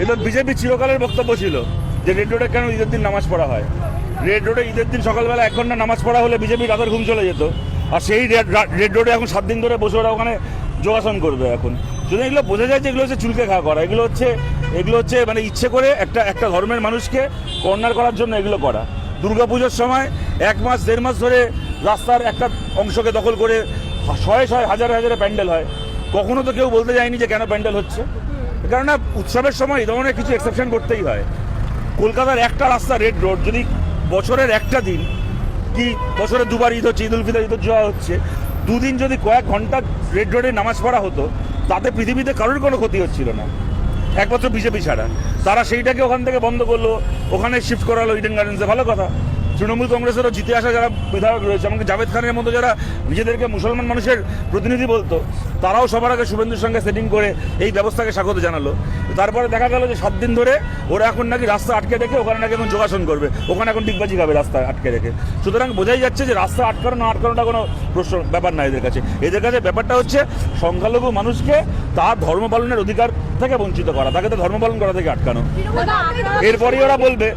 এটা বিজেপি চিরকালের বক্তব্য ছিল যে রেড রোডে কেন ঈদের দিন নামাজ পড়া হয়। রেড রোডে ঈদের দিন সকালবেলা 1 ঘন্টা নামাজ পড়া হলে বিজেপি রাতের ঘুম চলে যেত। আর সেই রেড রোডে এখন 7 দিন ধরে বসে ওরা ওখানে যোগাসন করবে। এখন যদি এগুলো বোঝা যায় যে এগুলো হচ্ছে চুলকে খাওয়া করা, এগুলো হচ্ছে মানে ইচ্ছে করে একটা ধর্মের মানুষকে কর্নার করার জন্য এগুলো করা। দুর্গাপুজোর সময় 1 মাস 1.5 মাস ধরে রাস্তার একটা অংশকে দখল করে শয়ে হাজারে হাজারে প্যান্ডেল হয়। কখনো তো কেউ বলতে যায়নি যে কেন প্যান্ডেল হচ্ছে। কেননা উৎসবের সময় এই ধরনের কিছু এক্সেপশন করতেই হয়। কলকাতার একটা রাস্তা রেড রোড যদি বছরের একটা দিন কি বছরে 2বার ঈদ হচ্ছে, ঈদ উল ফিতর, ঈদ উল জুহা হচ্ছে, 2 দিন যদি কয়েক ঘন্টা রেড রোডে নামাজ পড়া হতো তাতে পৃথিবীতে কারোর কোনো ক্ষতি হচ্ছিল না, একমাত্র বিজেপি ছাড়া। তারা সেইটাকে ওখান থেকে বন্ধ করলো, ওখানে শিফট করালো ইডেন গার্ডেন্সে। ভালো কথা। তৃণমূল কংগ্রেসেরও জিতে আসা যারা বিধায়ক রয়েছে, এমনকি জাভেদ খানের মতো যারা নিজেদেরকে মুসলমান মানুষের প্রতিনিধি বলতো, তারাও সবার আগে শুভেন্দুর সঙ্গে সেটিং করে এই ব্যবস্থাকে স্বাগত জানালো। তারপরে দেখা গেল যে 7 দিন ধরে ওরা এখন নাকি রাস্তা আটকে রেখে ওখানে নাকি এখন যোগাসন করবে, ওখানে এখন ডিগবাজি খাবে রাস্তা আটকে রেখে। সুতরাং বোঝাই যাচ্ছে যে রাস্তা আটকানো না আটকানোটা কোনো প্রশ্ন ব্যাপার না এদের কাছে। এদের কাছে ব্যাপারটা হচ্ছে সংখ্যালঘু মানুষকে তার ধর্ম পালনের অধিকার থেকে বঞ্চিত করা, তাকে তো ধর্ম পালন করা থেকে আটকানো। এরপরেই ওরা বলবে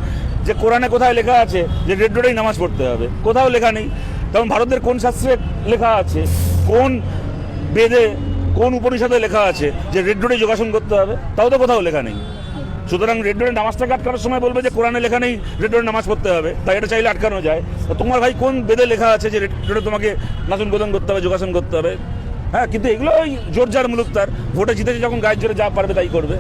যে কোরআনে কোথায় লেখা আছে যে রেড রোডেই নামাজ পড়তে হবে। কোথাও লেখা নেই। কারণ ভারতের কোন শাস্ত্রে লেখা আছে, কোন বেদে, কোন উপনিষদে লেখা আছে যে রেড রোডে যোগাসন করতে হবে? তাও তো কোথাও লেখা নেই। সুতরাং রেড রোডে নামাজটাকে আটকানোর সময় বলবে যে কোরআনে লেখা নেই রেড রোডে নামাজ পড়তে হবে, তাই এটা চাইলে আটকানো যায়। তোমার ভাই কোন বেদে লেখা আছে যে রেড রোডে তোমাকে নাচন গোদন করতে হবে, যোগাসন করতে হবে? হ্যাঁ, কিন্তু এগুলো ওই জোর যার মুলুক তার। ভোটে জিতেছে যখন গায়ের জোরে যা পারবে তাই করবে।